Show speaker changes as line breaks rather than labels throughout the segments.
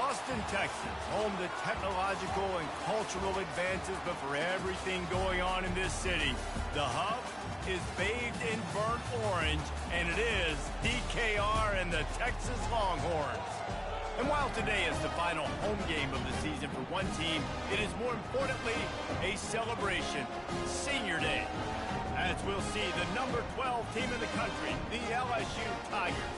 Austin, Texas, home to technological and cultural advances, but for everything going on in this city, the hub is bathed in burnt orange, and it is DKR and the Texas Longhorns. And while today is the final home game of the season for one team, it is more importantly a celebration, Senior Day, as we'll see the number 12 team in the country, the LSU Tigers,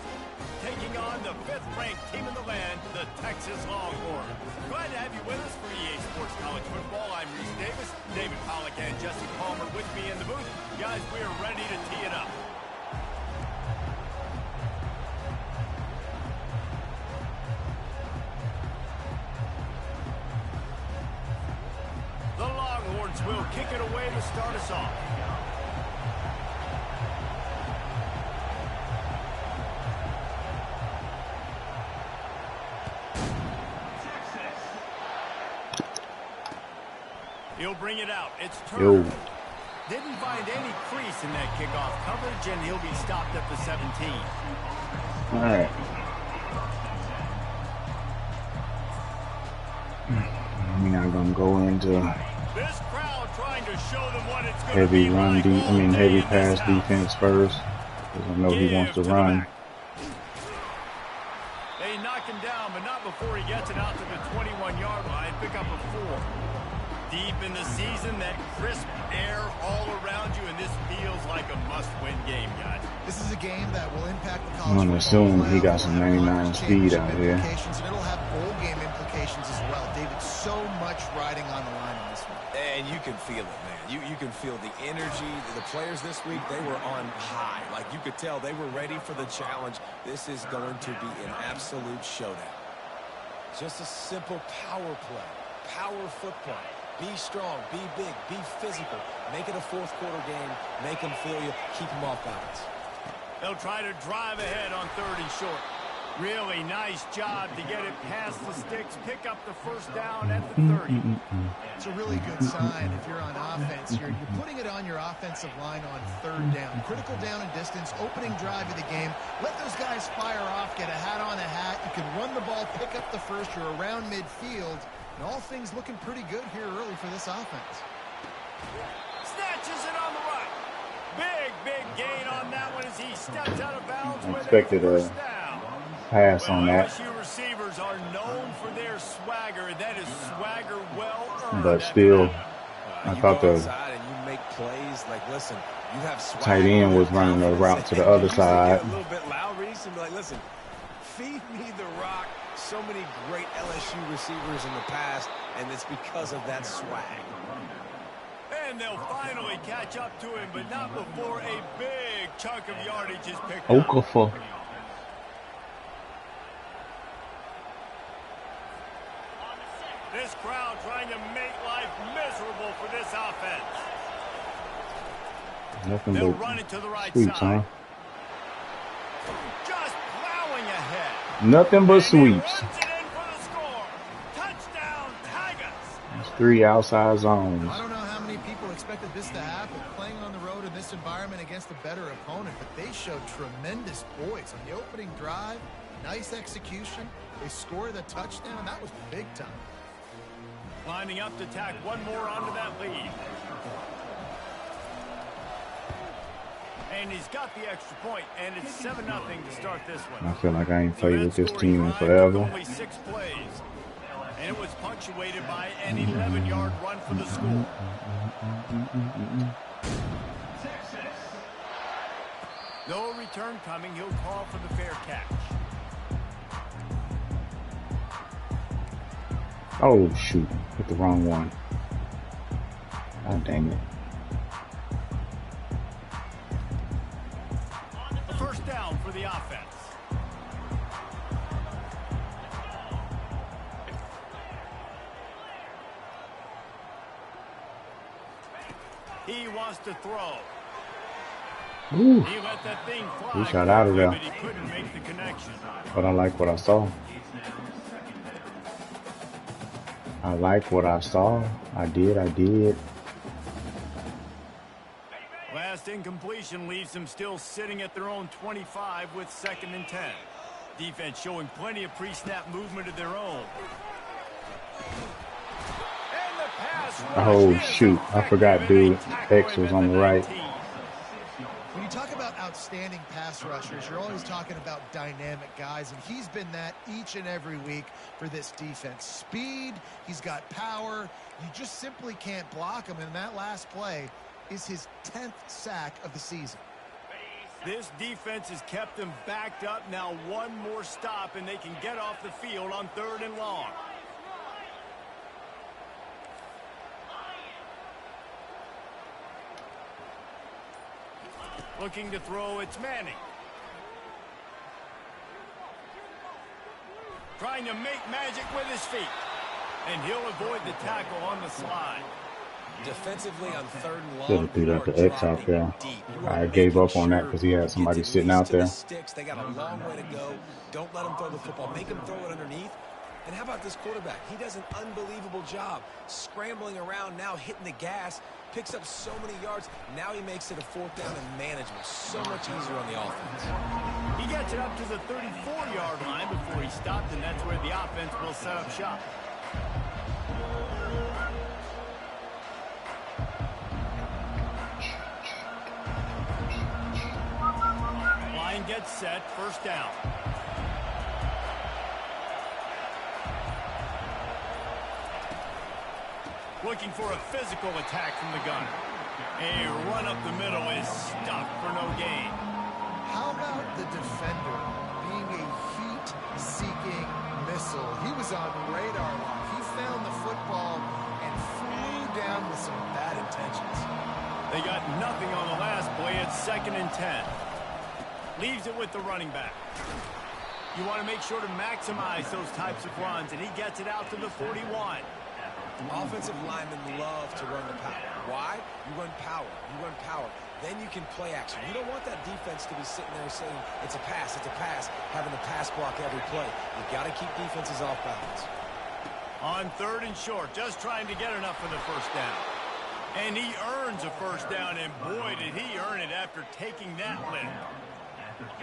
taking on the 5th-ranked team in the land, the Texas Longhorns. Glad to have you with us for EA Sports College Football. I'm Reese Davis, David Pollack, and Jesse Palmer with me in the booth. Guys, we are ready to tee it up. The Longhorns will kick it away to start us off. He'll bring it out. It's Turner. Didn't find any crease in that kickoff coverage, and he'll be stopped at the 17.
All right. We're not gonna go into
This crowd trying to show them what it's going
heavy
to be
run,
like
heavy pass defense first, because I know he wants to run.
They knock him down, but not before he gets it out to the 21-yard line. Pick up a 4. Deep in the season, that crisp air all around you, and this feels like a must-win game, guys.
This is a game that will impact the college
I'm assuming he got some 99 speed out here.
And it'll have bowl game implications as well. David, so much riding on the line in this one.
And you can feel it, man. You can feel the energy. The players this week, they were on high. Like, you could tell they were ready for the challenge. This is going to be an absolute showdown. Just a simple power play, power football. Be strong, be big, be physical. Make it a fourth-quarter game. Make them feel you. Keep them off balance.
They'll try to drive ahead on 3rd and short. Really nice job to get it past the sticks. Pick up the first down at the 30.
It's a really good sign if you're on offense. You're putting it on your offensive line on 3rd down. Critical down and distance, opening drive of the game. Let those guys fire off, get a hat on a hat. You can run the ball, pick up the first. You're around midfield. And all things looking pretty good here early for this offense.
Snatches it on the right. Big gain on that one as he steps out of bounds.
I expected a pass on that.
LSU receivers are known for their swagger. That is swagger well earned.
But still, I thought the tight end was running a route to the other side.
A little bit loud, Reese, and be like, listen, feed me the rock. So many great LSU receivers in the past, and it's because of that swag.
And they'll finally catch up to him, but not before a big chunk of yardage is picked up.
Okafor.
This crowd trying to make life miserable for this offense.
Nothing
They'll
but
run it to the right
sweeps,
side.
huh?
Just plowing ahead.
Nothing but sweeps.
Touchdown, Tigers.
There's 3 outside zones.
I don't know how many people expected this to happen, playing on the road in this environment against a better opponent, but they showed tremendous poise on the opening drive. Nice execution. They scored a touchdown. That was big time.
Lining up to tack one more onto that lead. And he's got the extra point, and it's 7-0 to start this one.
I feel like I ain't played with this team in forever.
Only 6 plays. And it was punctuated by an 11-yard run for the school. No return coming. He'll call for the fair catch.
Oh, shoot. Hit the wrong one. Oh, dang it.
A first down for the offense. He wants to throw.
Ooh.
He let that thing fly.
He shot out of there.
But he couldn't make the connection.
But I like what I saw. I like what I saw. I did.
Last incompletion leaves them still sitting at their own 25 with 2nd and 10. Defense showing plenty of pre-snap movement of their own. And the pass rush
Oh,
is
shoot. I forgot,
effective,
dude.
and they tackle
X
him
was
at
on the right.
19.
When you talk about outstanding pass rushers, you're always talking about dynamic guys, and he's been that each and every week for this defense. Speed, he's got power. You just simply can't block him, and that last play is his 10th sack of the season.
This defense has kept them backed up. Now one more stop, and they can get off the field on 3rd and long. Looking to throw, it's Manning. Trying to make magic with his feet. And he'll avoid the tackle on the slide.
Defensively on 3rd and long,
Should have threw that to X out there. I gave up on that because he had somebody sitting out there.
They got a long way to go. Don't let him throw the football. Make him throw it underneath. And how about this quarterback? He does an unbelievable job scrambling around, now hitting the gas, picks up so many yards. Now he makes it a 4th down and manageable. So much easier on the offense.
He gets it up to the 34-yard line before he stopped, and that's where the offense will set up shop. Line gets set, 1st down. Looking for a physical attack from the gun. A run up the middle is stopped for no gain.
How about the defender being a heat-seeking missile? He was on radar lock. He found the football and flew down with some bad intentions.
They got nothing on the last play. It's 2nd and 10. Leaves it with the running back. You want to make sure to maximize those types of runs, and he gets it out to the 41.
Offensive linemen love to run the power. Why? You run power. You run power. Then you can play action. You don't want that defense to be sitting there saying, it's a pass, having to pass block every play. You've got to keep defenses off balance.
On 3rd and short, just trying to get enough for the 1st down. And he earns a 1st down, and boy, did he earn it after taking that lift.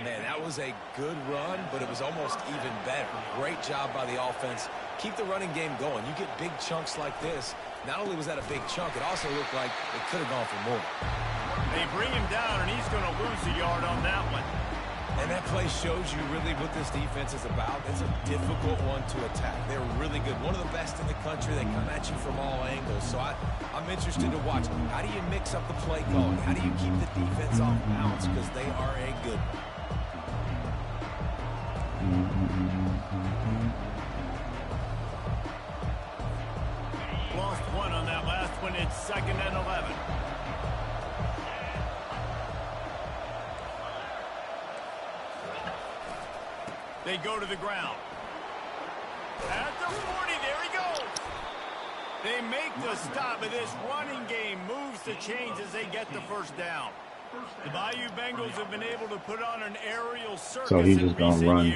Man, that was a good run, but it was almost even better. Great job by the offense. Keep the running game going. You get big chunks like this. Not only was that a big chunk, it also looked like it could have gone for more.
They bring him down, and he's going to lose a yard on that one.
And that play shows you really what this defense is about. It's a difficult one to attack. They're really good. One of the best in the country. They come at you from all angles. So I'm interested to watch. How do you mix up the play calling? How do you keep the defense off balance? Because they are a good one.
Lost one on that last one. It's 2nd and 11. They go to the ground. At the 40, there he goes. They make the stop, and this running game moves the chains as they get the 1st down. The Bayou Bengals have been able to put on an aerial circus.
So he's just going to run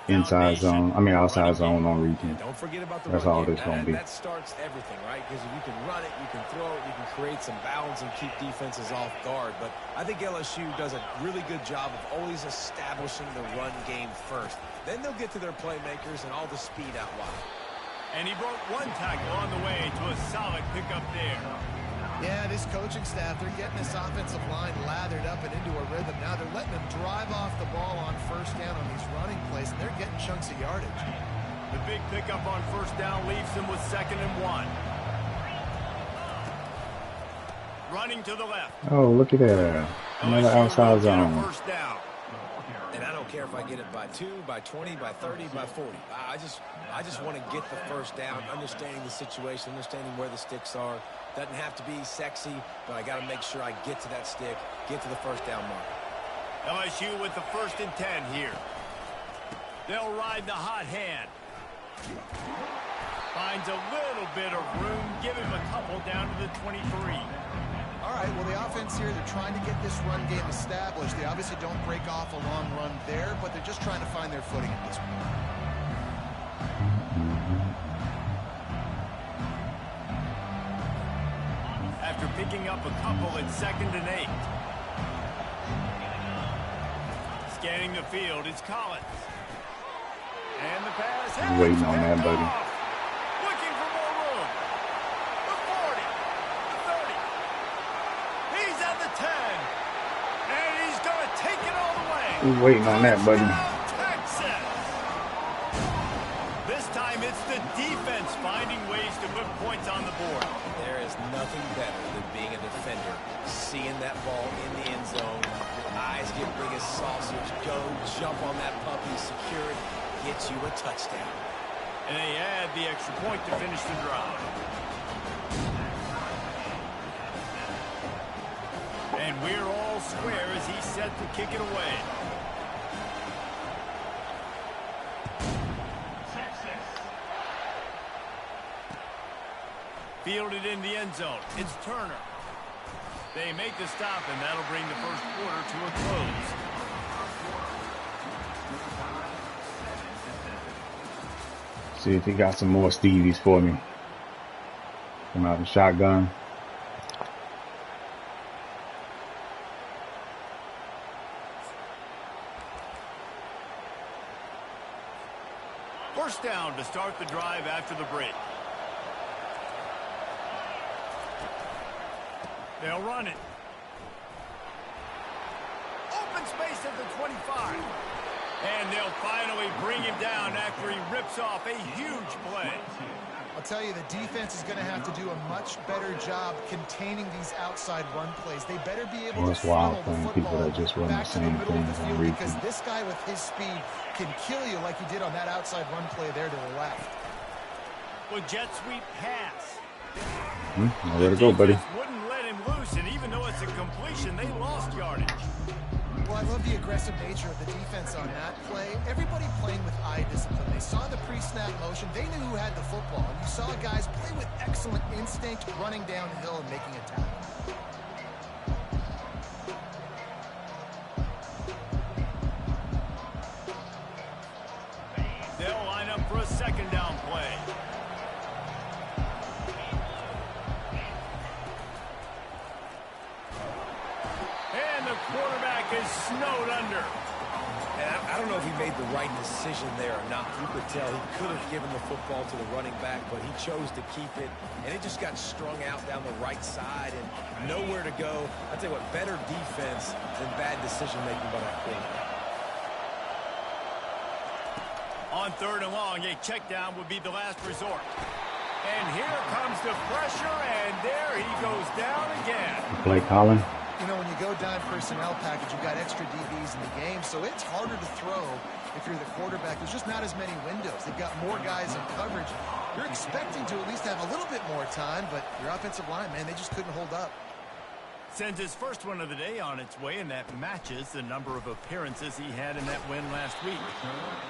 inside zone. I mean, outside zone on region.
Don't forget about the
That's
run
all
game.
this going to be.
That starts everything, right? Because if you can run it, you can throw it, you can create some balance and keep defenses off guard. But I think LSU does a really good job of always establishing the run game first. Then they'll get to their playmakers and all the speed out wide.
And he broke one tackle on the way to a solid pickup there.
Yeah, this coaching staff, they're getting this offensive line lathered up and into a rhythm. Now they're letting them drive off the ball on 1st down on these running plays, and they're getting chunks of yardage.
The big pickup on 1st down leaves them with 2nd and 1. Running to the left.
Oh, look at that. Another outside zone.
1st down.
And I don't care if I get it by 2, by 20, by 30, by 40. I just want to get the 1st down, understanding the situation, understanding where the sticks are. Doesn't have to be sexy, but I got to make sure I get to that stick, get to the 1st down mark.
LSU with the 1st and 10 here. They'll ride the hot hand. Finds a little bit of room. Give him a couple down to the 23.
All right, well, the offense here, they're trying to get this run game established. They obviously don't break off a long run there, but they're just trying to find their footing at this point.
After picking up a couple, it's 2nd and 8. Scanning the field, it's Collins. pass.
I'm waiting on that, buddy.
Looking for more room. The 40. The 30. He's at the 10. And he's going to take it all the way.
I'm waiting on that, buddy.
Texas. This time it's the defense finding ways to put points on the board.
There is nothing better than being a defender. Seeing that ball in the end zone, your eyes get big as saucers. Go, jump on that puppy, secure it, gets you a touchdown.
And they add the extra point to finish the drive. And we're all square as he's set to kick it away. Fielded in the end zone. It's Turner. They make the stop, and that'll bring the first quarter to a close.
See if he got some more Stevies for me. Come out the shotgun.
First down to start the drive after the break. They'll run it. Open space at the 25. And they'll finally bring him down after he rips off a huge play.
I'll tell you, the defense is going to have to do a much better job containing these outside run plays. They better be able to funnel the football back to the middle of the field, because this guy with his speed can kill you like he did on that outside run play there to the left.
Well, jet sweep pass.
Nowhere to go, buddy.
Wouldn't let him loose, and even though it's a completion, they lost yardage.
Well, I love the aggressive nature of the defense on that play. Everybody playing with eye discipline. They saw the pre-snap motion. They knew who had the football. And you saw guys play with excellent instinct, running downhill and making a tackle.
They'll line up for a second down play. And the quarterback is snowed under.
And I don't know if he made the right decision there or not. You could tell he could have given the football to the running back, but he chose to keep it, and it just got strung out down the right side and nowhere to go. I tell you what, better defense than bad decision-making by that quarterback.
On third and long, a check down would be the last resort. And here comes the pressure, and there he goes down again.
Blake Holland.
You know, when you go dime personnel package, you've got extra DBs in the game, so it's harder to throw if you're the quarterback. There's just not as many windows. They've got more guys in coverage. You're expecting to at least have a little bit more time, but your offensive line, man, they just couldn't hold up.
Sends his first one of the day on its way, and that matches the number of appearances he had in that win last week.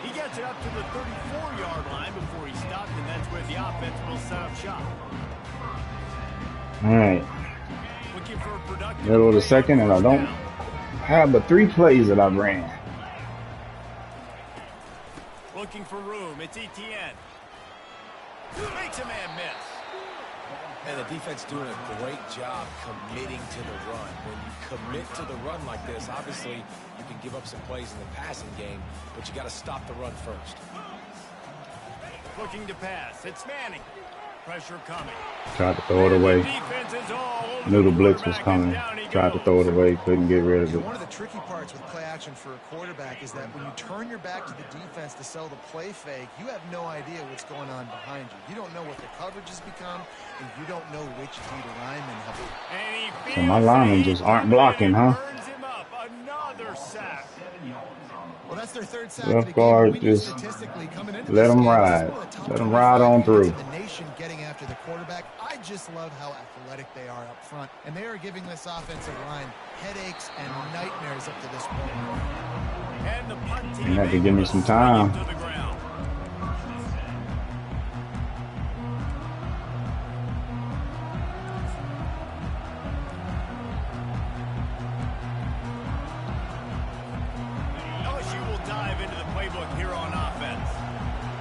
He gets it up to the 34-yard line before he stopped, and that's where the offense will set up shop.
All right.
Looking for a productive
Middle of the second, and I don't have but 3 plays that I've ran.
Looking for room. It's Etienne. Makes a man miss.
And the defense doing a great job committing to the run. When you commit to the run like this, obviously you can give up some plays in the passing game, but you got to stop the run first.
Looking to pass. It's Manning. Pressure coming.
Tried to throw it away. Knew the blitz was coming. Tried to throw it away. Couldn't get rid of it.
One of the tricky parts with play action for a quarterback is that when you turn your back to the defense to sell the play fake, you have no idea what's going on behind you. You don't know what the coverage has become, and you don't know which D linemen have.
So my linemen just aren't blocking, huh?
Another sack.
Well, that's their third sack.
Left guard just let them ride. Let them ride on through.
The nation getting after the quarterback. I just love how athletic they are up front, and they are giving this offensive line headaches and nightmares up to this point.
And the punt team
You had to give me some time.
Dive into the playbook here on offense.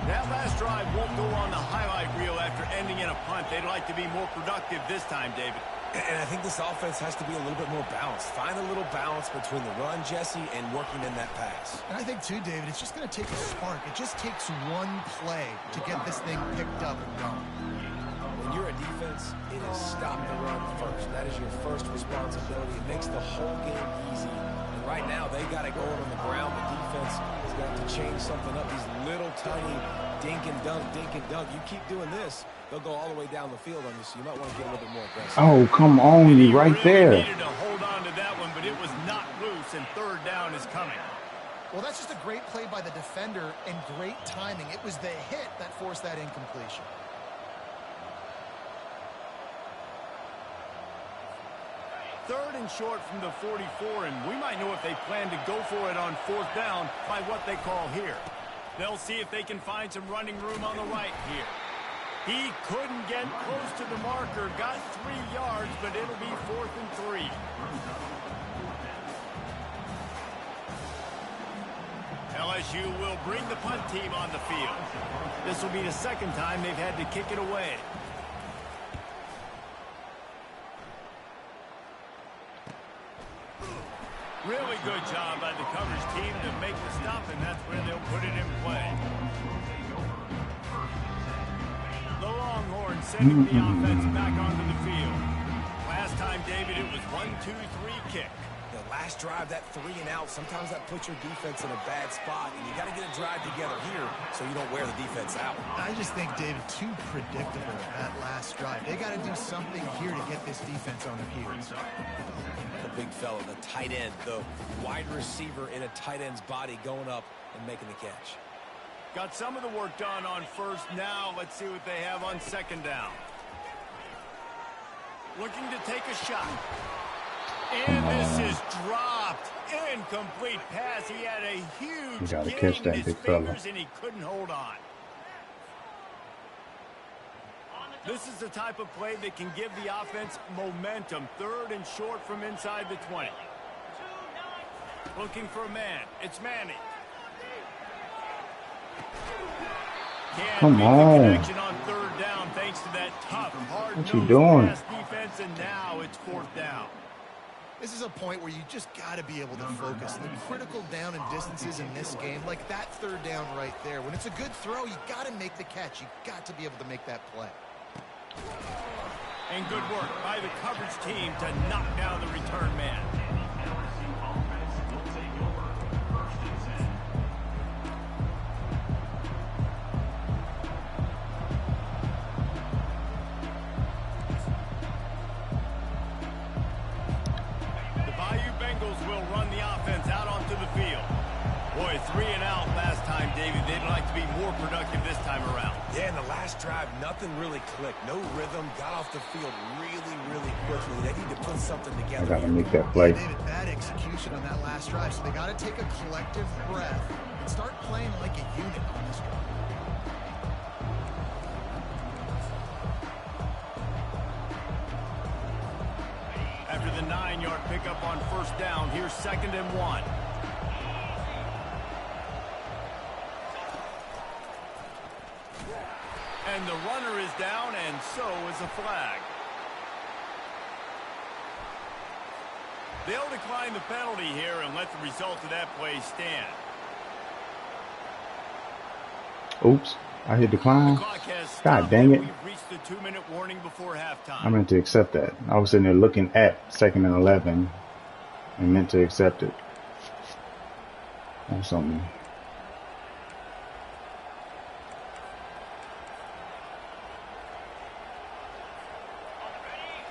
That last drive won't go on the highlight reel after ending in a punt. They'd like to be more productive this time, David.
And I think this offense has to be a little bit more balanced. Find a little balance between the run, Jesse, and working in that pass.
And I think, too, David, it's just going to take a spark. It just takes one play to get this thing picked up and going.
When you're a defense, it is stop the run first. That is your first responsibility. It makes the whole game easy. And right now, they got it going on the ground. The defense has got to change something up. These little tiny dink and dunk, dink and dunk. You keep doing this, they'll go all the way down the field on you, so you might want to get a little bit more aggressive.
Oh, come on, you right there.
Needed to hold on to that one, but it was not loose, and third down is coming.
Well, that's just a great play by the defender and great timing. It was the hit that forced that incompletion.
Third and short from the 44, and we might know if they plan to go for it on fourth down by what they call here. They'll see if they can find some running room on the right here. He couldn't get close to the marker, got 3 yards, but it'll be 4th and 3. LSU will bring the punt team on the field. This will be the second time they've had to kick it away. Really good job by the coverage team to make the stop, and that's where they'll put it in play. The Longhorns sending the offense back onto the field. Last time, David, it was 1-2-3 kick.
The last drive, that 3 and out, sometimes that puts your defense in a bad spot, and you got to get a drive together here so you don't wear the defense out.
I just think, David, too predictable that last drive. They got to do something here to get this defense on their heels.
The big fella, the tight end, the wide receiver in a tight end's body going up and making the catch.
Got some of the work done on first. Now let's see what they have on second down. Looking to take a shot. And this is dropped. Incomplete pass. He had a huge
gotta
gain
catch that
in his
big fella.
fingers, and he couldn't hold on. This is the type of play that can give the offense momentum. Third and short from inside the 20. Looking for a man. It's Manning. Can't
Come
make
on.
the connection on third down thanks to that tough,
What you
hard-nosed
doing?
pass defense, and now it's fourth down.
This is a point where you just got to be able to focus. The critical down and distances in this game, like that third down right there. When it's a good throw, you got to make the catch. You got to be able to make that play.
And good work by the coverage team to knock down the return man. The Bayou Bengals will run the offense out onto the field. Boy, 3 and out last time, David. They'd like to be more productive this time around.
Yeah, in the last drive, nothing really clicked. No rhythm. Got off the field really, really quickly. They need to put something together.
I gotta make that play.
David, bad execution on that last drive, so they got to take a collective breath and start playing like a unit on this drive.
After the 9-yard pickup on first down, here's 2nd and 1. And the runner is down, and so is a flag. They'll decline the penalty here and let the result of that play stand.
Oops, I hit decline.
The clock has stopped,
God dang it.
and we've reached the 2-minute warning before halftime.
I meant to accept that. I was sitting there looking at 2nd and 11 and meant to accept it. Or something.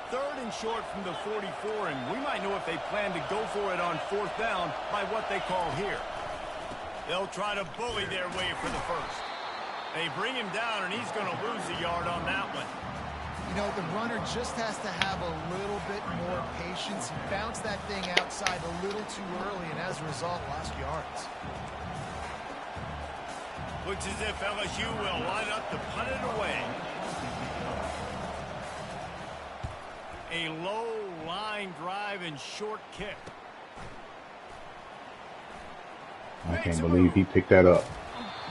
Third and short from the 44, and we might know if they plan to go for it on fourth down by what they call here. They'll try to bully their way for the first. They bring him down, and he's going to lose a yard on that one.
You know, the runner just has to have a little bit more patience. He bounced that thing outside a little too early, and as a result, lost yards.
Looks as if LSU will line up to punt it away. A low line drive and short kick.
I can't believe he picked that up.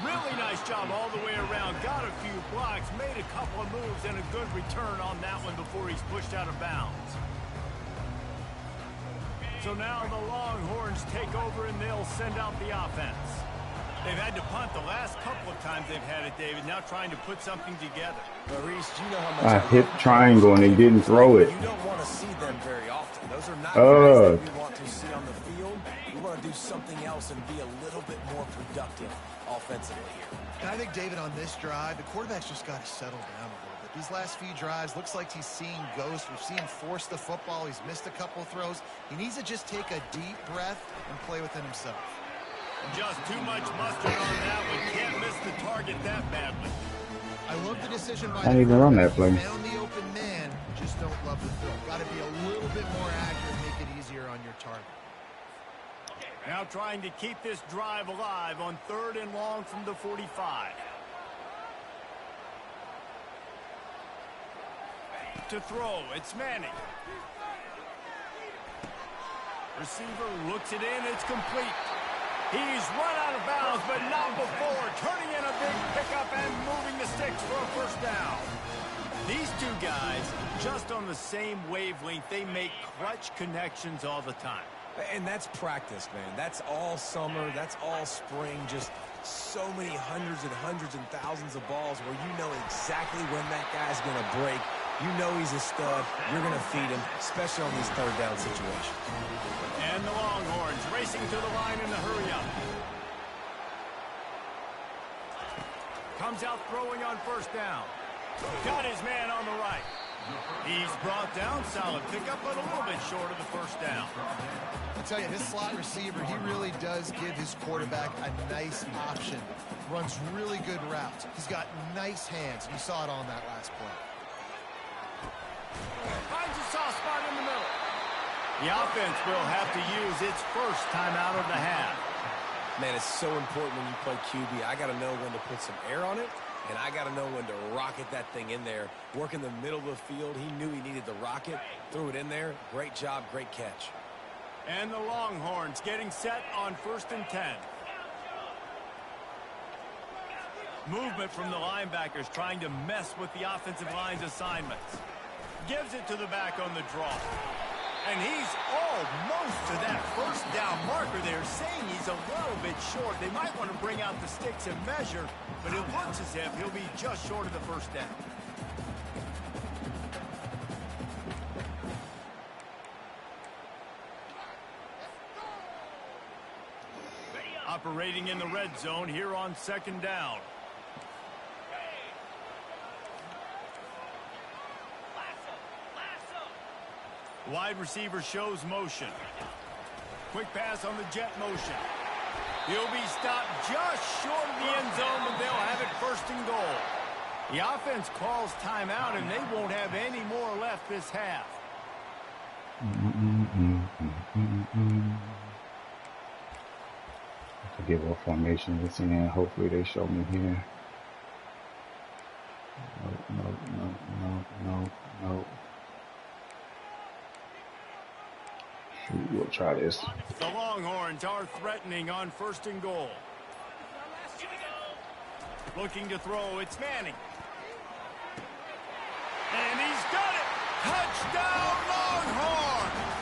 Really nice job all the way around. Got a few blocks, made a couple of moves, and a good return on that one before he's pushed out of bounds. So now the Longhorns take over, and they'll send out the offense. They've had to punt the last couple of times they've had it, David. Now trying to put something together.
Maurice, you know how much
I hit triangle and he didn't throw it.
You don't want to see them very often. Those are not guys that we want to see on the field. We want to do something else and be a little bit more productive offensively here.
And I think, David, on this drive, the quarterback's just got to settle down a little bit. These last few drives, looks like he's seeing ghosts. We've seen him force the football. He's missed a couple of throws. He needs to just take a deep breath and play within himself.
Just too much mustard on that one. Can't miss the target that badly.
I love the decision by
I didn't even run that play.
Found the open man, just don't love the throw. Got to be a little bit more accurate, make it easier on your target.
Now trying to keep this drive alive on 3rd and long from the 45. To throw, it's Manning. Receiver looks it in, it's complete. He's run out of bounds, but not before. Turning in a big pickup and moving the sticks for a first down. These two guys, just on the same wavelength, they make clutch connections all the time.
And that's practice, man. That's all summer. That's all spring. Just so many hundreds and thousands of balls where you know exactly when that guy's going to break. You know he's a stud. You're going to feed him, especially on these 3rd down situations.
And the Longhorns racing to the line in the hurry up. Comes out throwing on 1st down. Got his man on the right. He's brought down. Solid pickup, but a little bit short of the 1st down.
I tell you, this slot receiver, he really does give his quarterback a nice option. Runs really good routes. He's got nice hands. You saw it on that last play.
Finds a soft spot in the middle. The offense will have to use its first timeout of the half.
Man, it's so important when you play QB. I got to know when to put some air on it, and I got to know when to rocket that thing in there. Work in the middle of the field. He knew he needed the rocket. Threw it in there. Great job, great catch.
And the Longhorns getting set on 1st and 10. Movement from the linebackers trying to mess with the offensive line's assignments. Gives it to the back on the draw. And he's almost to that 1st down marker there, saying he's a little bit short. They might want to bring out the sticks and measure, but it looks as if he'll be just short of the 1st down. Operating in the red zone here on 2nd down. Wide receiver shows motion. Quick pass on the jet motion. He'll be stopped just short of the end zone, but they'll have it 1st and goal. The offense calls timeout, and they won't have any more left this half.
I forget what formation it's in. Hopefully they show me here. No. We'll try this.
The Longhorns are threatening on 1st and goal. Looking to throw, it's Manning. And he's got it! Touchdown, Longhorns!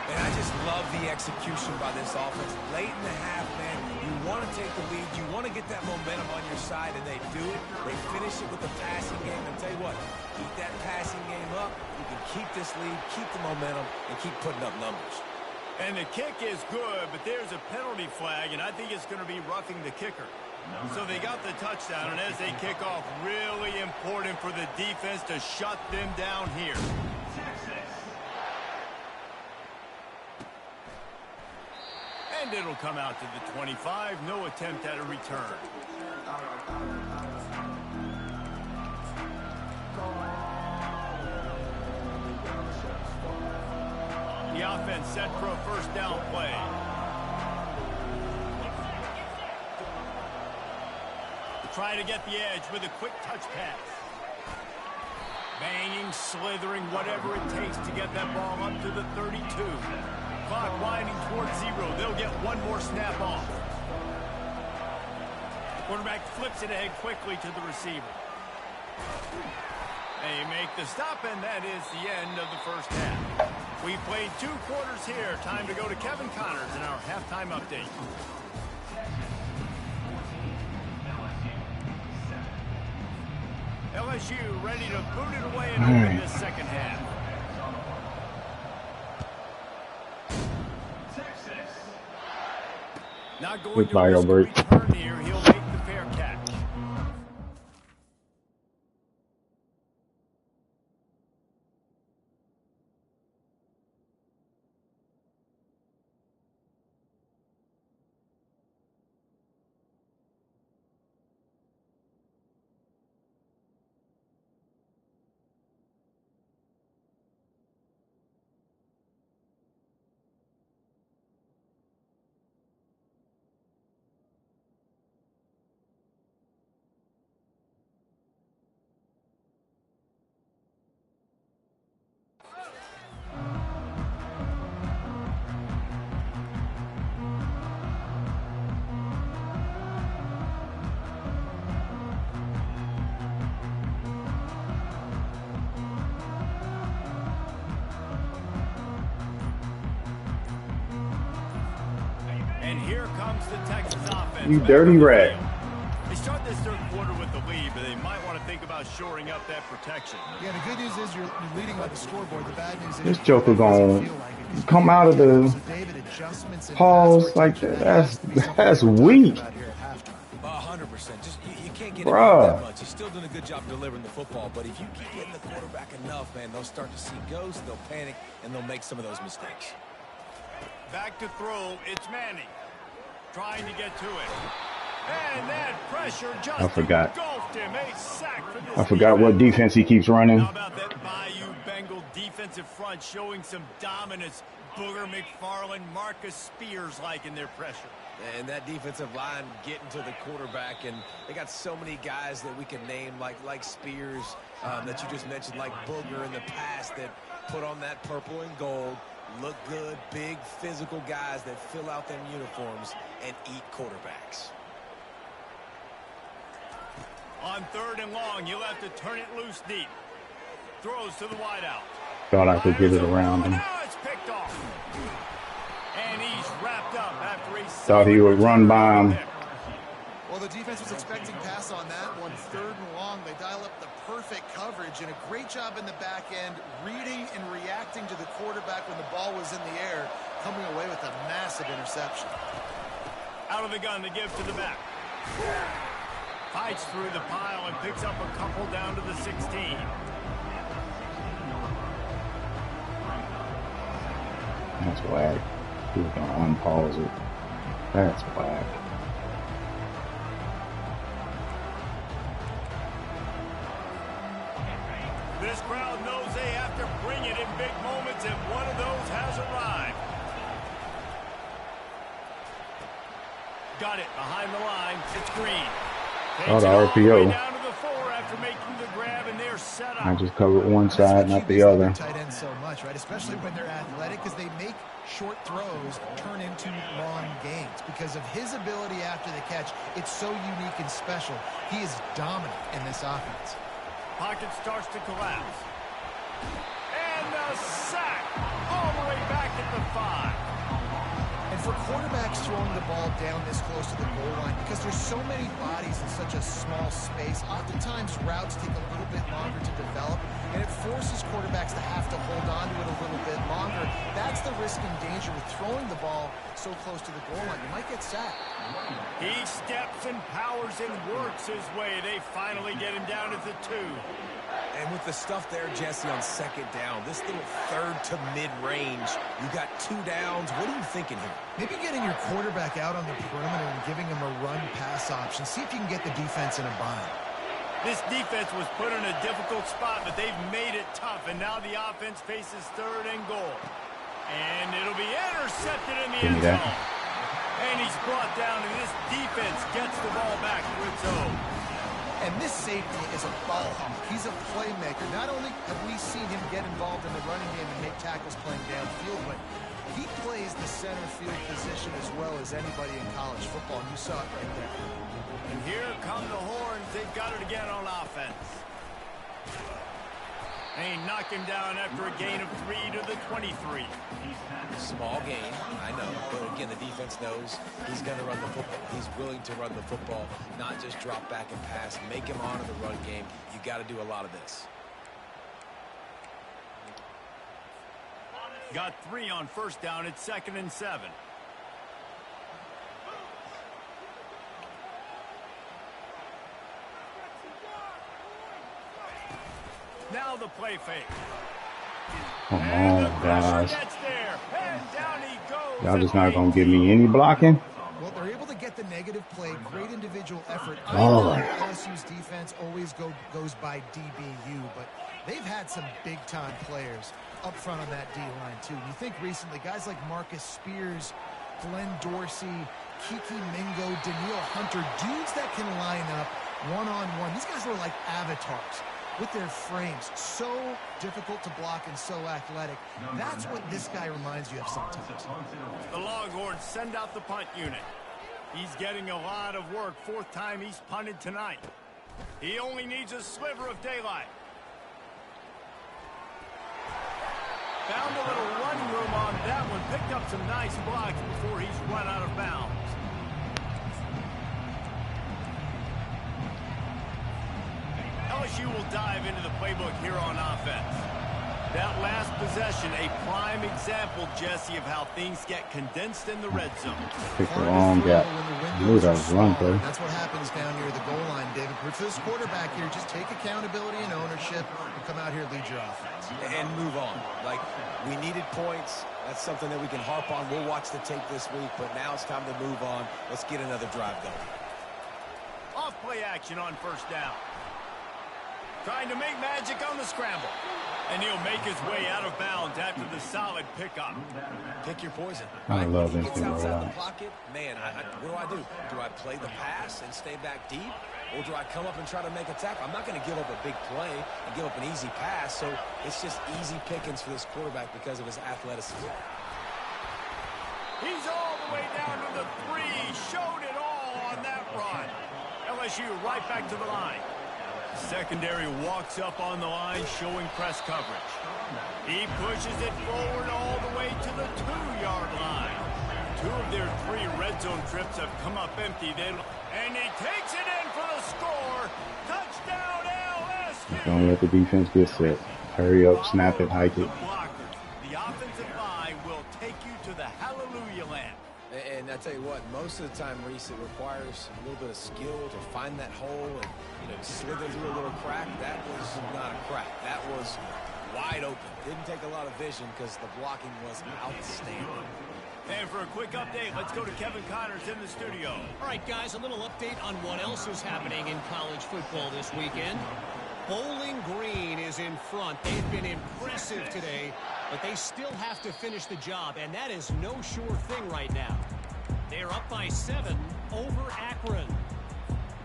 And I just love the execution by this offense. Late in the half, man, you want to take the lead. You want to get that momentum on your side, and they do it. They finish it with the passing game. And tell you what, keep that passing game up. You can keep this lead, keep the momentum, and keep putting up numbers.
And the kick is good, but there's a penalty flag, and I think it's going to be roughing the kicker. So they got the touchdown, and as they kick off, really important for the defense to shut them down here. And it'll come out to the 25. No attempt at a return. The offense set for a 1st down play. Trying to get the edge with a quick touch pass. Banging, slithering, whatever it takes to get that ball up to the 32. Clock winding towards 0. They'll get one more snap off. Quarterback flips it ahead quickly to the receiver. They make the stop, and that is the end of the first half. We played 2 quarters here. Time to go to Kevin Connors in our halftime update. LSU ready to boot it away and open this second half. Not going to risk a return here. He'll make the fair catch. And here comes the Texas offense.
You dirty rat.
They start this third quarter with the lead, but they might want to think about shoring up that protection.
Yeah, the good news is you're leading by the scoreboard. The bad news is
This joker gonna come out of the pause like that. That's weak.
100%. Just you can't get it
Bruh.
that much. He's still doing a good job delivering the football, but if you keep hitting the quarterback enough, man, they'll start to see ghosts, they'll panic, and they'll make some of those mistakes.
Back to throw, it's Manning. Trying to get to it. And that pressure just engulfed him. A sack for this
I forgot what defense he keeps running.
How about that Bayou Bengal defensive front showing some dominance? Booger McFarland, Marcus Spears like in their pressure.
And that defensive line getting to the quarterback, and they got so many guys that we can name like Spears that you just mentioned, like Booger in the past that put on that purple and gold, look good, big physical guys that fill out them uniforms and eat quarterbacks.
On 3rd and long, you'll have to turn it loose deep. Throws to the wideout.
Thought I could get it around him.
Now it's picked off. And he's wrapped up after a
Thought he would run by him.
Well, the defense was expecting pass on that one. 3rd and long, they dial up the perfect coverage and a great job in the back end, reading and reacting to the quarterback when the ball was in the air, coming away with a massive interception.
Out of the gun to give to the back. Fights through the pile and picks up a couple down to the 16.
That's whack. He was gonna unpause it. That's whack.
This crowd knows they have to bring it in big moments, and one of those has arrived. Got it behind the line. It's Green.
Oh, the RPO.
Down to the 4 after making the grab, and they're set up.
I just covered one side, not the other.
Tight ends so much, right? Especially when they're athletic, because they make short throws turn into long gains. Because of his ability after the catch, it's so unique and special. He is dominant in this offense.
Pocket starts to collapse. And a sack all the way back at the 5.
And for quarterbacks throwing the ball down this close to the goal line, because there's so many bodies in such a small space, oftentimes routes take a little bit longer to develop, and it forces quarterbacks to have to hold on to it a little bit longer. That's the risk and danger with throwing the ball so close to the goal line. You might get sacked.
He steps and powers and works his way. They finally get him down at the 2.
And with the stuff there, Jesse, on 2nd down, this little 3rd to mid-range, you got 2 downs. What are you thinking here?
Maybe getting your quarterback out on the perimeter and giving him a run-pass option. See if you can get the defense in a bind.
This defense was put in a difficult spot, but they've made it tough, and now the offense faces 3rd and goal. And it'll be intercepted in the end zone. And he's brought down, and this defense gets the ball back to its own.
And this safety is a ball hawk. He's a playmaker. Not only have we seen him get involved in the running game and make tackles playing downfield, but He plays the center field position as well as anybody in college football, and you saw it right there.
And here come the horns. They've got it again on offense. And he knocked him down after a gain of 3 to the 23.
Small gain, I know. But again, the defense knows he's going to run the football. He's willing to run the football, not just drop back and pass. Make him honor the run game. You got to do a lot of this.
Got 3 on first down. It's 2nd and 7. Now the play fake.
Come on, guys. Y'all just not
going
gonna give me any blocking.
Well, they're able to get the negative play. Great individual effort.
Oh.
LSU's defense always goes by DBU, but they've had some big-time players up front on that D-line, too. You think recently, guys like Marcus Spears, Glenn Dorsey, Kiki Mingo, Daniil Hunter, dudes that can line up one-on-one. These guys are like avatars with their frames. So difficult to block and so athletic. That's what this guy reminds you of sometimes.
The Longhorns send out the punt unit. He's getting a lot of work. 4th time he's punted tonight. He only needs a sliver of daylight. Found a little running room on that one. Picked up some nice blocks before he's run out of bounds. LSU will dive into the playbook here on offense. That last possession, a prime example, Jesse, of how things get condensed in the red zone.
Pick the wrong gap. Knew that was run play.
That's what happens down near the goal line, David. For this quarterback here, just take accountability and ownership and come out here and lead your offense.
And move on. Like, we needed points. That's something that we can harp on. We'll watch the tape this week, but now it's time to move on. Let's get another drive going.
Off play action on first down. Trying to make magic on the scramble. And he'll make his way out of bounds after the solid pickup.
Pick your poison.
I love
When
this
he gets
thing a
outside
lot.
the pocket, man, what do? Do I play the pass and stay back deep? Or do I come up and try to make a tackle? I'm not going to give up a big play and give up an easy pass, so it's just easy pickings for this quarterback because of his athleticism.
He's all the way down to the 3. Showed it all on that run. LSU right back to the line. Secondary walks up on the line, showing press coverage. He pushes it forward all the way to the 2-yard line. 2 of their 3 red zone trips have come up empty. And he takes it in for the score. Touchdown, LSU.
Don't let the defense get set. Hurry up, snap it, hike it.
The offensive line will take you to the hallelujah land.
And I tell you what, most of the time, Reese, it requires a little bit of skill to find that hole and, slither through a little crack. That was not a crack. That was wide open. Didn't take a lot of vision because the blocking was outstanding.
And for a quick update, let's go to Kevin Connors in the studio.
All right, guys, a little update on what else is happening in college football this weekend. Bowling Green is in front. They've been impressive today, but they still have to finish the job, and that is no sure thing right now. They're up by 7 over Akron.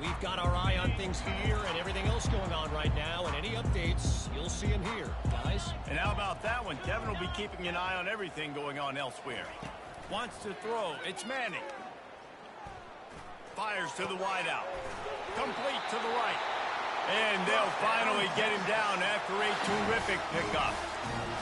We've got our eye on things here and everything else going on right now, and any updates, you'll see them here, guys.
And how about that one? Kevin will be keeping an eye on everything going on elsewhere. Wants to throw. It's Manning. Fires to the wideout. Complete to the right. And they'll finally get him down after a terrific pickup.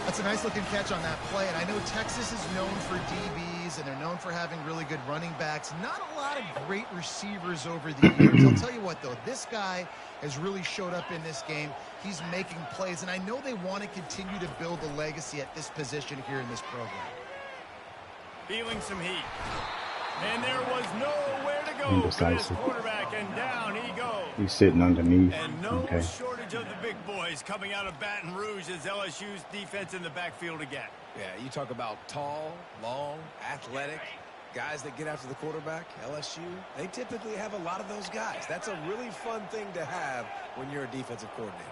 That's a nice-looking catch on that play, and I know Texas is known for DBs, and they're known for having really good running backs. Not a lot of great receivers over the years. I'll tell you what, though, this guy has really showed up in this game. He's making plays, and I know they want to continue to build a legacy at this position here in this program.
Feeling some heat. And there was nowhere to go for this quarterback, and down he goes.
He's sitting underneath.
And no shortage of the big boys coming out of Baton Rouge as LSU's defense in the backfield again.
Yeah, you talk about tall, long, athletic, guys that get after the quarterback, LSU, they typically have a lot of those guys. That's a really fun thing to have when you're a defensive coordinator.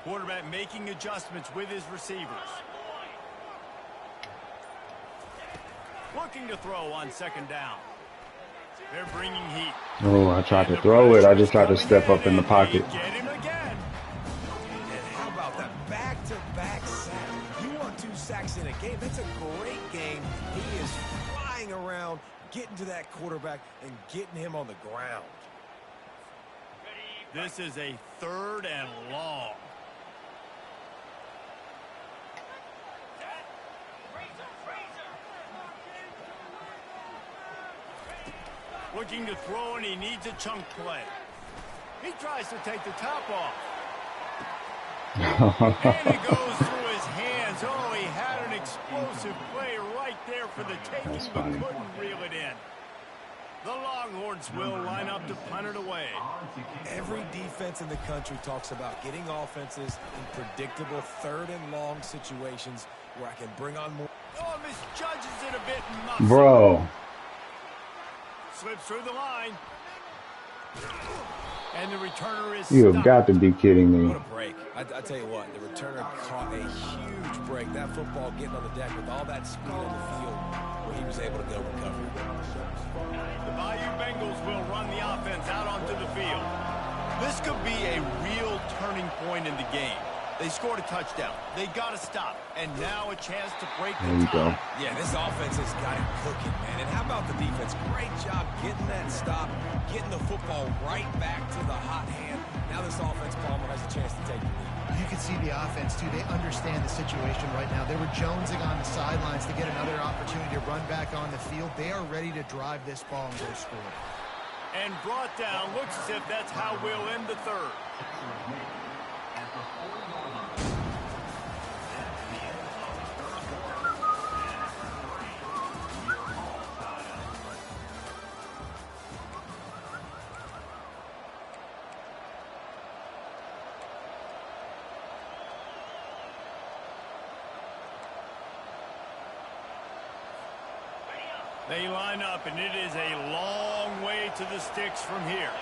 Quarterback making adjustments with his receivers. Looking to throw on second down. They're bringing heat.
Oh, I tried to throw it. I just tried to step up in the pocket.
Get him again.
And how about that back-to-back sack? You want 2 sacks in a game, they getting to that quarterback and getting him on the ground.
This is a 3rd and long. Looking to throw, and he needs a chunk play. He tries to take the top off. And it goes through his hands. Oh, he had an explosive play right there for the taking, but couldn't reel it in. The Longhorns will line up to punt it away.
Every defense in the country talks about getting offenses in predictable 3rd and long situations where I can bring on more.
Oh, misjudges it a bit and muffs it.
Bro.
Slips through the line. And the returner is
You have
stopped.
got to be kidding me.
What a break. I tell you what, the returner caught a huge break. That football getting on the deck with all that speed on the field where he was able to go recover.
The Bayou Bengals will run the offense out onto the field. This could be a real turning point in the game. They scored a touchdown. They got to stop. And now a chance to break the
There you go.
tie.
Yeah, this offense has got it cooking, man. And how about the defense? Great job getting that stop, getting the football right back to the hot hand. Now this offense, Palmer, has a chance to take the lead.
You can see the offense, too. They understand the situation right now. They were jonesing on the sidelines to get another opportunity to run back on the field. They are ready to drive this ball and go score.
And brought down. Looks as if that's how we'll end the 3rd. They line up, and it is a long way to the sticks from here.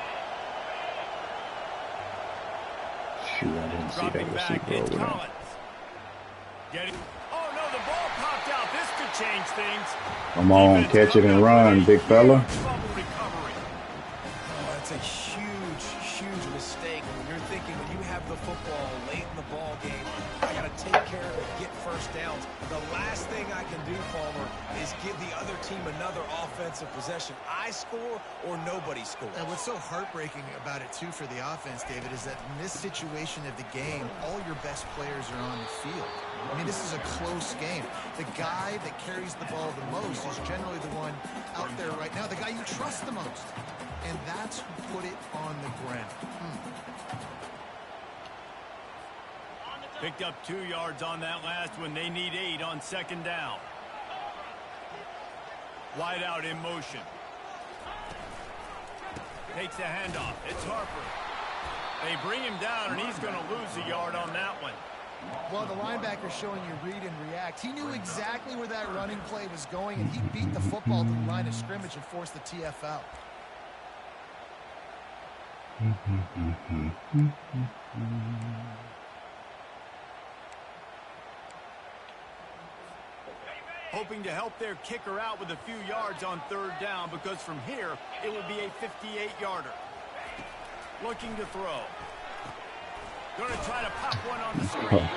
Shoot, I didn't see
Dropping
that
back,
receiver
it's
over there.
Collins. Oh, no, the ball popped out. This could change things.
Come on,
Defense
catch it
coming
and
up
run,
with a
big fella.
huge fumble recovery.
Oh, that's a huge, huge mistake when you're thinking when you have the football late in the ball game, I got to take care of it, get first downs. The last thing I can do, Palmer, is give the other team another offensive possession. I score or nobody scores.
And what's so heartbreaking about it, too, for the offense, David, is that in this situation of the game, all your best players are on the field. I mean, this is a close game. The guy that carries the ball the most is generally the one out there right now, the guy you trust the most. And that's who put it on the ground.
Picked up 2 yards on that last one. They need 8 on 2nd down. Wide out in motion. Takes the handoff. It's Harper. They bring him down, and he's going to lose a yard on that one.
Well, the linebacker's showing you read and react. He knew exactly where that running play was going, and he beat the football to the line of scrimmage and forced the TFL.
Hoping to help their kicker out with a few yards on 3rd down, because from here, it would be a 58-yarder. Looking to throw. Going to try to pop one on the screen.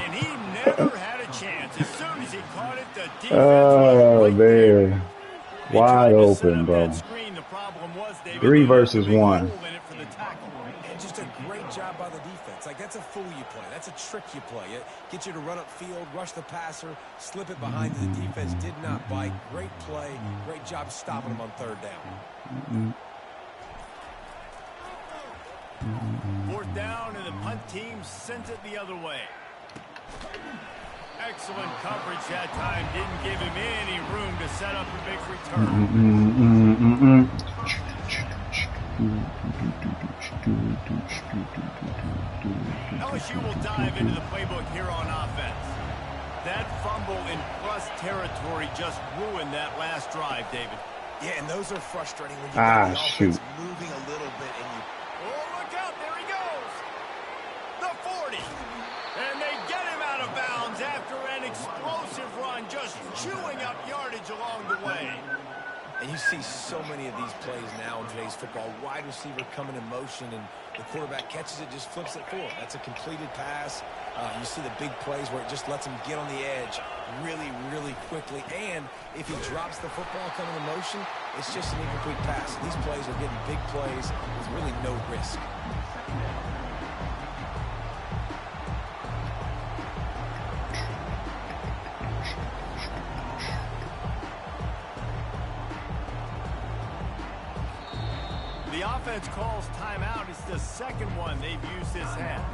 And he never had a chance. As soon as he caught it, the defense was right there.
man. Wide open, bro.
Screen. The problem was, David,
3 versus 1.
in it for the tackle.
And just a great job by the defense. Like, that's a fool you play. That's a trick you play. It gets you to run upfield, rush the passer, slip it behind the defense. Did not bite. Great play. Great job stopping him on 3rd down.
4th down, and the punt team sent it the other way. Excellent coverage that time. Didn't give him any room to set up a big return. LSU will dive into the playbook here on offense. That fumble in plus territory just ruined that last drive, David.
Yeah, and those are frustrating when you get the offense moving a little bit and you...
Oh, look out, there he goes! The 40! And they get him out of bounds after an explosive run, just chewing up yardage along the way.
And you see so many of these plays now in today's football. Wide receiver coming in motion, and The quarterback catches it, just flips it forward. That's a completed pass. You see the big plays where it just lets him get on the edge really, really quickly. And if he drops the football coming in motion, it's just an incomplete pass. These plays are getting big plays with really no risk.
The offense calls timeout. It's the second one they've used this half.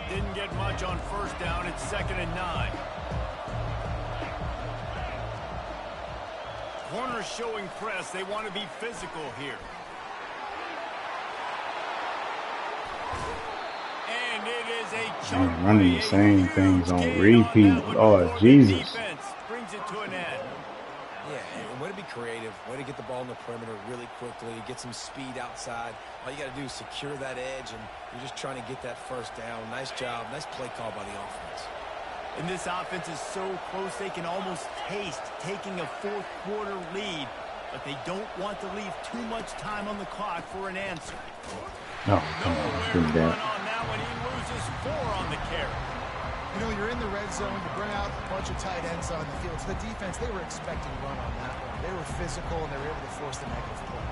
Didn't get much on first down. It's 2nd and 9. Corners showing press. They want to be physical here. And it is a chunk
Man, running the same things on repeat. Oh, Jesus.
Brings it to an end.
Yeah, and way to be creative, way to get the ball in the perimeter really quickly, get some speed outside. All you got to do is secure that edge, and you're just trying to get that first down. Nice job, nice play call by the offense.
And this offense is so close they can almost taste taking a fourth-quarter lead, but they don't want to leave too much time on the clock for an answer.
Oh, come on, bring that.
On that one, he loses 4 on the carry.
You know, you're in the red zone, you bring out a bunch of tight ends on the field. So the defense, they were expecting run on that one. They were physical, and they were able to force the negative play.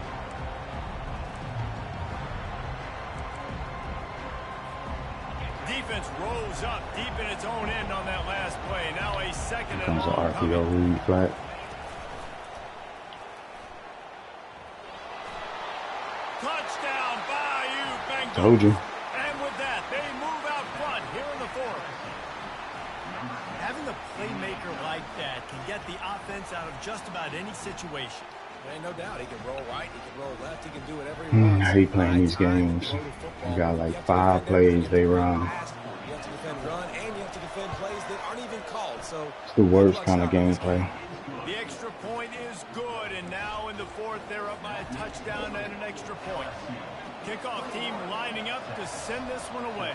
Defense rolls up deep in its own end on that last play. Now a 2nd and
Comes the
long
RPO read flat.
Touchdown, Bayou Bengals.
Told you.
And with that, they move out front here in the 4th. Having a playmaker like that can get the offense out of just about any situation.
And no doubt, he can roll right, he can roll left, he can do whatever he wants.
I hate playing these games. You got like 5 plays they run.
You have to defend run, and you have to defend plays that aren't even called. So
It's the worst kind of gameplay.
The extra point is good, and now in the 4th, they're up by a touchdown and an extra point. Kickoff team lining up to send this one away.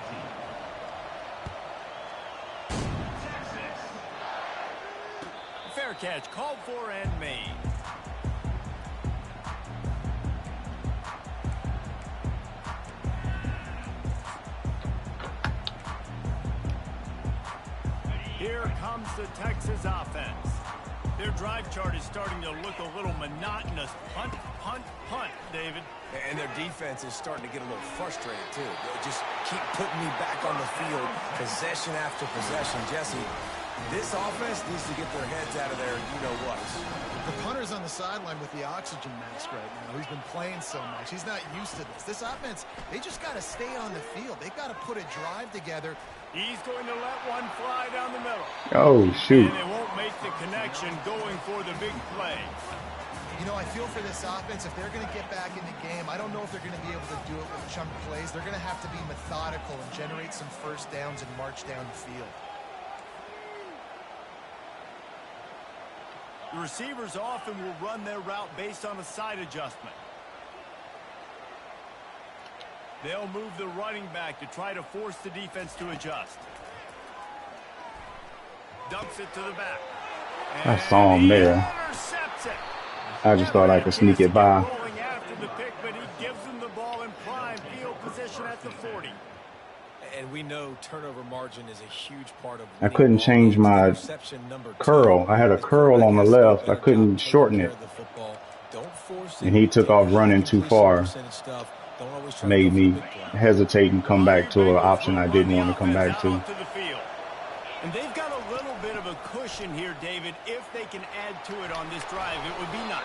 Fair catch, called for and made. Here comes the Texas offense. Their drive chart is starting to look a little monotonous. Punt, punt, punt, David.
And their defense is starting to get a little frustrated, too. They just keep putting me back on the field, possession after possession. Jesse, this offense needs to get their heads out of there, you-know-what.
The punter's on the sideline with the oxygen mask right now. He's been playing so much. He's not used to this. This offense, they just got to stay on the field. They've got to put a drive together.
He's going to let one fly down the middle.
Oh, shoot.
And they won't make the connection going for the big play.
You know, I feel for this offense, if they're going to get back in the game, I don't know if they're going to be able to do it with chunk plays. They're going to have to be methodical and generate some first downs and march down the field.
The receivers often will run their route based on a side adjustment. They'll move the running back to try to force the defense to adjust. Dumps it to the back.
I saw him there.
Intercepts it.
I just thought I could sneak it by.
Rolling after the pick, but he gives them the ball in prime field position at the 40.
And we know turnover margin is a huge part of.
I couldn't change my curl. I had a curl on the left. I couldn't shorten it. And he took off running too far. Made me hesitate and come back to an option I didn't want to come back to.
And they've got a little bit of a cushion here, David. If they can add to it on this drive, it would be nice.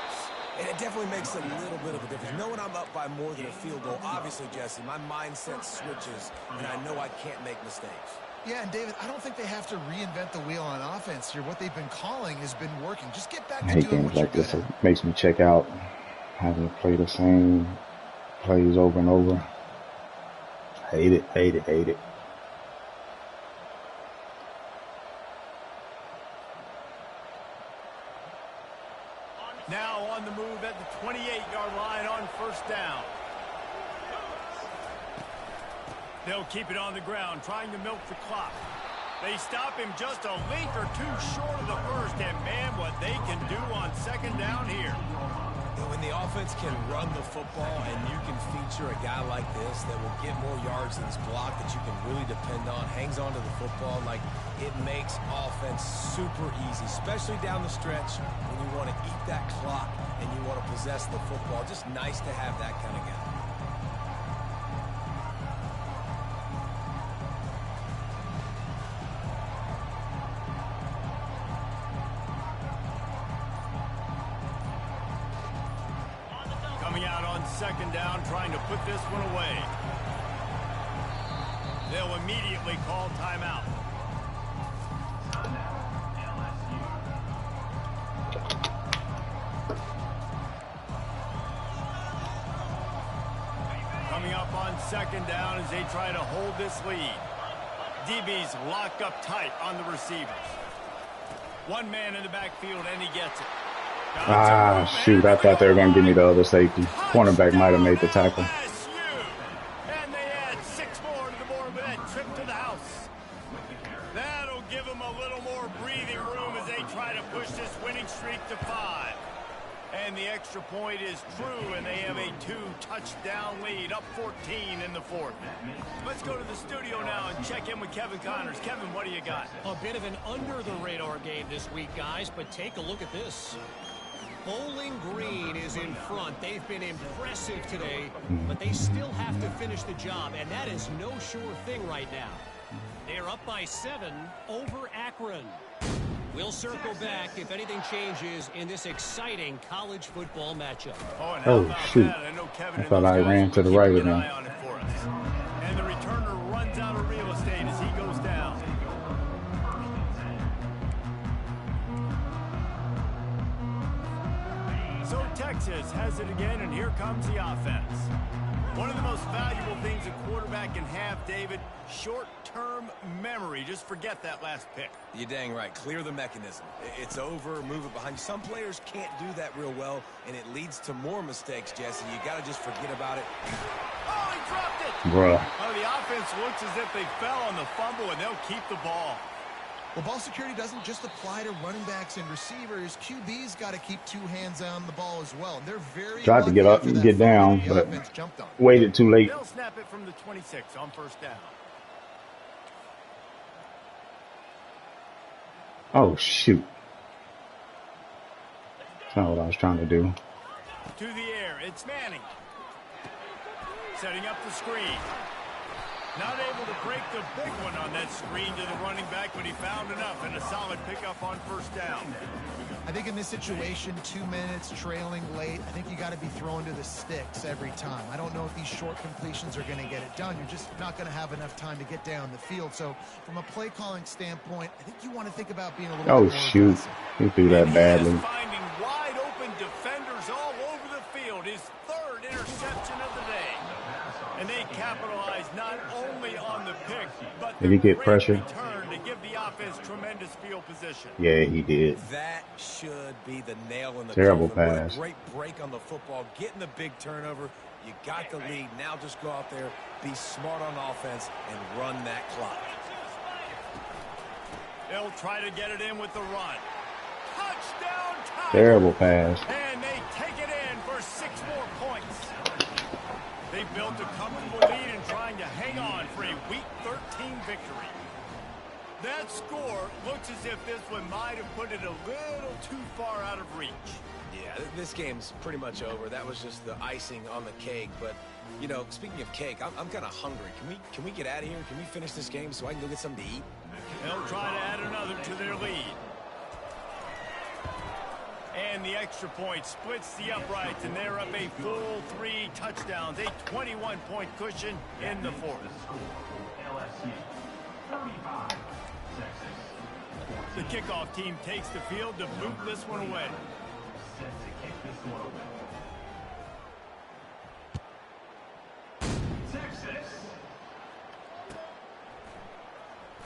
And it definitely makes a little bit of a difference. Knowing I'm up by more than a field goal, obviously, Jesse, my mindset switches, and I know I can't make mistakes.
Yeah, and David, I don't think they have to reinvent the wheel on offense here. What they've been calling has been working. Just get back to doing what you're good at.
It makes me check out having to play the same plays over and over. Hate it, hate it, hate it.
Now on the move at the 28-yard line on first down. They'll keep it on the ground, trying to milk the clock. They stop him just a link or two short of the first, and man, what they can do on second down here.
When the offense can run the football and you can feature a guy like this that will get more yards than this block that you can really depend on, hangs on to the football, like it makes offense super easy, especially down the stretch when you want to eat that clock and you want to possess the football. Just nice to have that kind of guy.
Coming out on second down, trying to put this one away. They'll immediately call timeout. Coming up on second down as they try to hold this lead. DB's locked up tight on the receivers. One man in the backfield, and he gets it.
Ah, shoot, I thought they were going to give me the other safety. Cornerback might have made the tackle.
And they add 6 more to the board with that trip to the house. That'll give them a little more breathing room as they try to push this winning streak to 5. And the extra point is true, and they have a 2-touchdown lead, up 14 in the 4th. Let's go to the studio now and check in with Kevin Connors. Kevin, what do you got?
A bit of an under-the-radar game this week, guys, but take a look at this. Bowling Green is in front. They've been impressive today, but they still have to finish the job, and that is no sure thing right now. They're up by 7 over Akron. We'll circle back if anything changes in this exciting college football matchup.
Oh, shoot. I thought I ran to the right of him.
And the returner runs out of real estate as he goes down. So Texas has it again, and here comes the offense. One of the most valuable things a quarterback can have, David, short-term memory. Just forget that last pick.
You're dang right. Clear the mechanism. It's over, move it behind. Some players can't do that real well, and it leads to more mistakes, Jesse. You got to just forget about it.
Oh, he dropped it!
Bruh.
Oh, the offense looks as if they fell on the fumble, and they'll keep the ball.
Well, ball security doesn't just apply to running backs and receivers. QB's got to keep 2 hands on the ball as well. And they're very
Tried to get up and get down, but waited too late.
They'll snap it from the 26 on first down.
Oh, shoot. That's not what I was trying to do.
To the air, it's Manning. Setting up the screen. Not able to break the big one on that screen to the running back, but he found enough and a solid pickup on first down.
I think in this situation, 2 minutes trailing late, I think you got to be throwing to the sticks every time. I don't know if these short completions are going to get it done. You're just not going to have enough time to get down the field. So from a play calling standpoint, I think you want to think about being a little bit more
shoot.
aggressive.
He threw that badly.
Finding wide open defenders all over the field. His 3rd interception of the day. And they capitalize not only on the pick, but
Did he get pressure?
Return to give the offense tremendous field position.
Yeah, he did.
That should be the nail in the
Terrible
coffin.
pass.
What a great break on the football, getting the big turnover. You got the lead. Now just go out there, be smart on offense, and run that clock.
They'll try to get it in with the run. Touchdown time.
Terrible pass.
And they take it in for 6 more points. They built a comfortable lead and trying to hang on for a Week 13 victory. That score looks as if this one might have put it a little too far out of reach.
Yeah, this game's pretty much over. That was just the icing on the cake. But, you know, speaking of cake, I'm kind of hungry. Can we get out of here? Can we finish this game so I can go get something to eat?
They'll try to add another to their lead. And the extra point splits the uprights, and they're up a full 3 touchdowns, a 21-point cushion in the 4th. The kickoff team takes the field to boot this one away.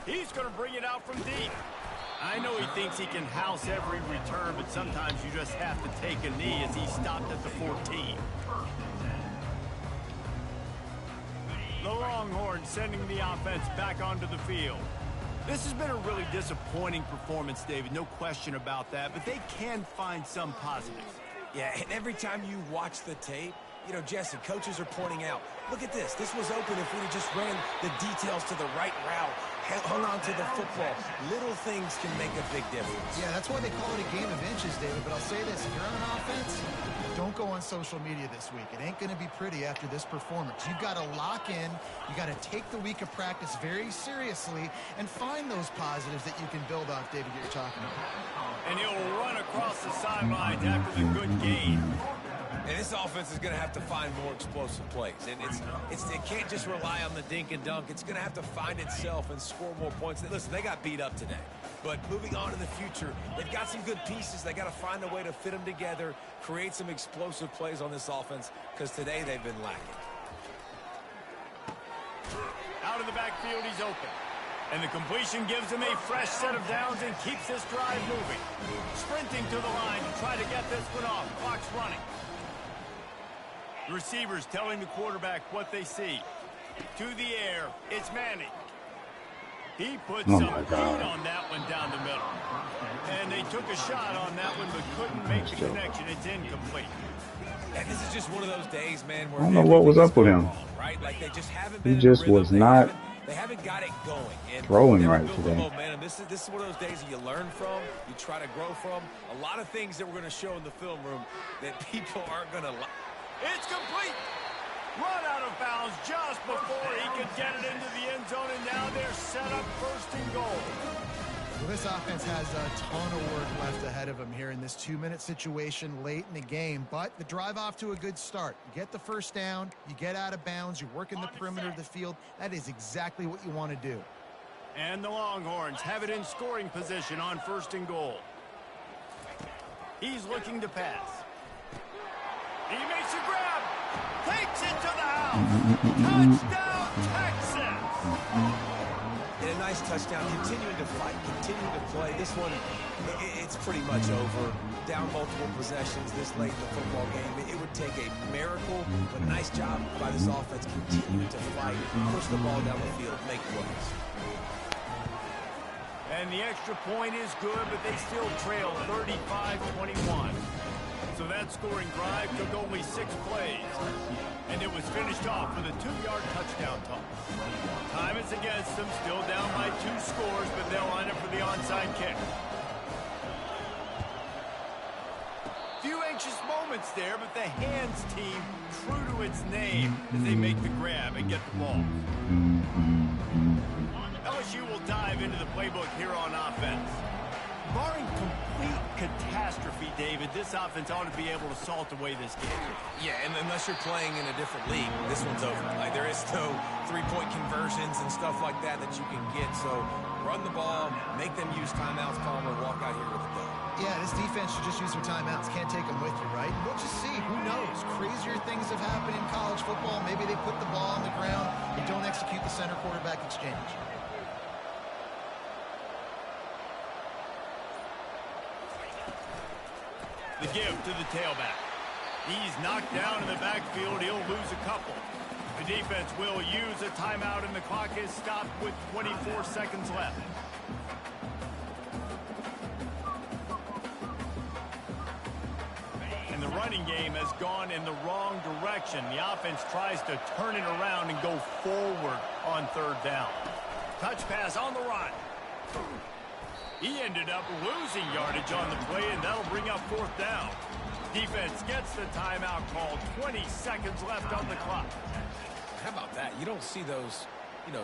He's going to bring it out from deep. I know he thinks he can house every return, but sometimes you just have to take a knee as he stopped at the 14. The Longhorns sending the offense back onto the field. This has been a really disappointing performance, David. No question about that, but they can find some positives.
Yeah, and every time you watch the tape, you know, Jesse, coaches are pointing out, look at this. This was open if we had just ran the details to the right route, hung on to the football. Little things can make a big difference.
Yeah, that's why they call it a game of inches, David. But I'll say this, if you're on offense, don't go on social media this week. It ain't going to be pretty after this performance. You've got to lock in. You got to take the week of practice very seriously and find those positives that you can build off, David, that you're talking about.
And he'll run across the sidelines after the good gain.
And this offense is going to have to find more explosive plays. And it can't just rely on the dink and dunk. It's going to have to find itself and score more points. Listen, they got beat up today. But moving on in the future, they've got some good pieces. They got to find a way to fit them together, create some explosive plays on this offense, because today they've been lacking.
Out of the backfield, he's open. And the completion gives him a fresh set of downs and keeps this drive moving. Sprinting to the line to try to get this one off. Clock's running. The receivers telling the quarterback what they see. To the air, it's Manning. He put some heat on that one down the middle. And they took a shot on that one but couldn't make the connection. It's incomplete.
And this is just one of those days, man, where
I don't know what was up with him.
Right? Like they just haven't been
He just was not
they haven't got it going. And
throwing right today.
Momentum. This is one of those days that you learn from, you try to grow from. A lot of things that we're going to show in the film room that people aren't going to like.
It's complete. Run out of bounds just before he could get it into the end zone, and now they're set up first and goal.
Well, this offense has a ton of work left ahead of them here in this 2-minute situation late in the game, but the drive off to a good start. You get the first down, you get out of bounds, you work in the perimeter of the field. That is exactly what you want to do.
And the Longhorns have it in scoring position on first and goal. He's looking to pass. He makes a grab, takes it to the house. Touchdown, Texas!
And a nice touchdown, continuing to fight, continuing to play. This one, it's pretty much over. Down multiple possessions this late in the football game. It would take a miracle, but nice job by this offense continuing to fight, push the ball down the field, make plays.
And the extra point is good, but they still trail 35-21. So that scoring drive took only 6 plays. And it was finished off with a 2-yard touchdown toss. Time is against them, still down by 2 scores, but they'll line up for the onside kick. Few anxious moments there, but the hands team true to its name as they make the grab and get the ball. LSU will dive into the playbook here on offense. Barring complete catastrophe, David, this offense ought to be able to salt away this game.
Yeah, and unless you're playing in a different league, this one's over. Like, there is no 3-point conversions and stuff like that that you can get. So run the ball, make them use timeouts, Palmer, walk out here with a dub.
Yeah, this defense should just use their timeouts. Can't take them with you, right? We'll just see. Who knows? Crazier things have happened in college football. Maybe they put the ball on the ground and don't execute the center quarterback exchange.
The give to the tailback. He's knocked down in the backfield. He'll lose a couple. The defense will use a timeout, and the clock is stopped with 24 seconds left. And the running game has gone in the wrong direction. The offense tries to turn it around and go forward on 3rd down. Touch pass on the run. He ended up losing yardage on the play, and that'll bring up 4th down. Defense gets the timeout called. 20 seconds left on the clock.
How about that? You don't see those,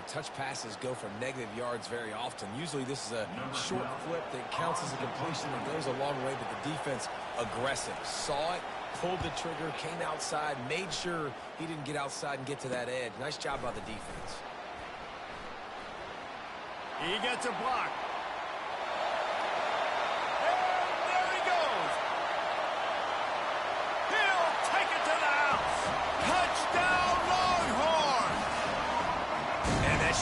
touch passes go for negative yards very often. Usually this is a short flip that counts as a completion and goes a long way, but the defense aggressive. Saw it, pulled the trigger, came outside, made sure he didn't get outside and get to that edge. Nice job by the defense.
He gets a block.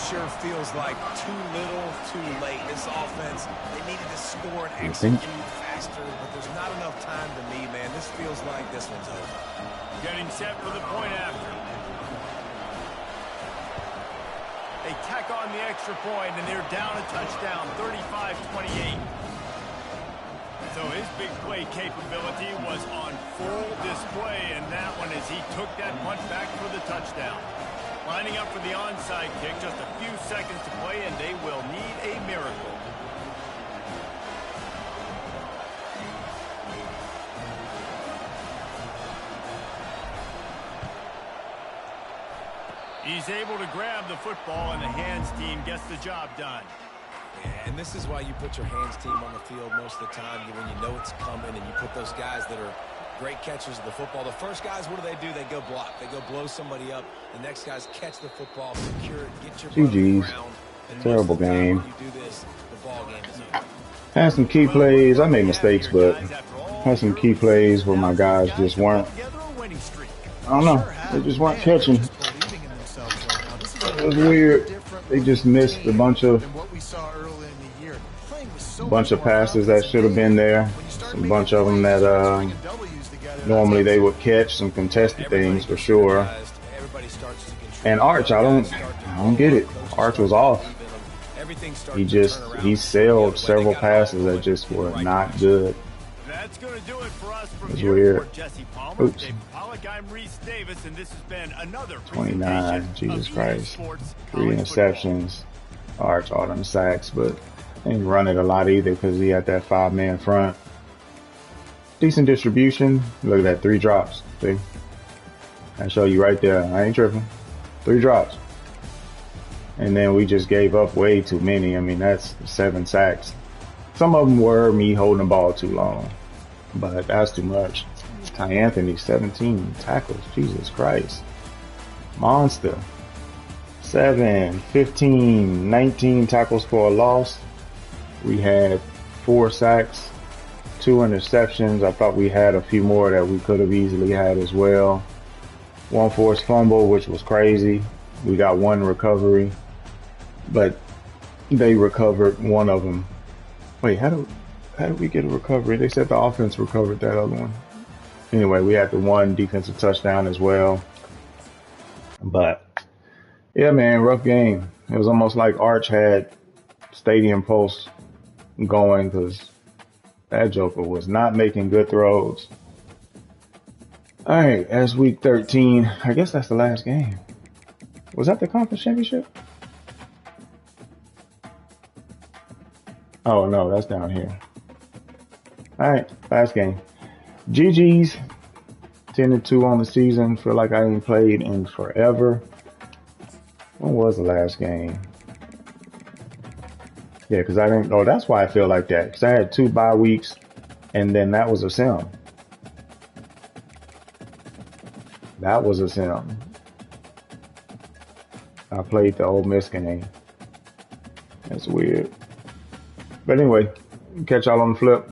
Sure feels like too little, too late. This offense, they needed to score and execute faster, but there's not enough time to me, man. This feels like this one's over.
Getting set for the point after. They tack on the extra point, and they're down a touchdown, 35-28. So his big play capability was on full display in that one as he took that punt back for the touchdown. Lining up for the onside kick, just a few seconds to play, and they will need a miracle. He's able to grab the football, and the hands team gets the job done.
Yeah, and this is why you put your hands team on the field most of the time, when you know it's coming, and you put those guys that are great catchers of the football. The first guys, what do? They go block. They go blow somebody up. The next guys catch the football, secure it, get your butt on the ground.
Terrible game.
When you do this, the ball game is over.
Had some key plays. I made mistakes, but had some key plays where my guys just weren't. I don't know. They just weren't catching. It was weird. They just missed a bunch of passes that should have been there. A bunch of them that normally they would catch. Some contested things for sure. And Arch, I don't get it. Arch was off. He sailed several passes that just were not good.
That's going to do it for us from
It's
here.
weird.
Jesse Palmer,
Oops.
Dave Pollock, I'm Reese Davis, and this has been another
29. Jesus Christ. 3 interceptions. Arch, all them sacks, but they didn't run it a lot either because he had that 5-man front. Decent distribution. Look at that, 3 drops. See? I show you right there. I ain't tripping. 3 drops. And then we just gave up way too many. I mean, that's 7 sacks. Some of them were me holding the ball too long, but that's too much. Ty Anthony, 17 tackles. Jesus Christ. Monster. 7, 15, 19 tackles for a loss. We had 4 sacks, 2 interceptions. I thought we had a few more that we could have easily had as well. 1 forced fumble, which was crazy. We got 1 recovery, but they recovered 1 of them. Wait, how did we get a recovery? They said the offense recovered that other one. Anyway, we had the 1 defensive touchdown as well. But yeah, man, rough game. It was almost like Arch had Stadium Pulse going because that joker was not making good throws. All right, as week 13, I guess that's the last game. Was that the conference championship? Oh, no, that's down here. All right, last game. GG's, 10-2 on the season. Feel like I ain't played in forever. When was the last game? Yeah, because I didn't. Oh, that's why I feel like that. Because I had 2 bye weeks, and then that was a sim. That was a sim. I played the Ole Miss game. That's weird. But anyway, catch y'all on the flip.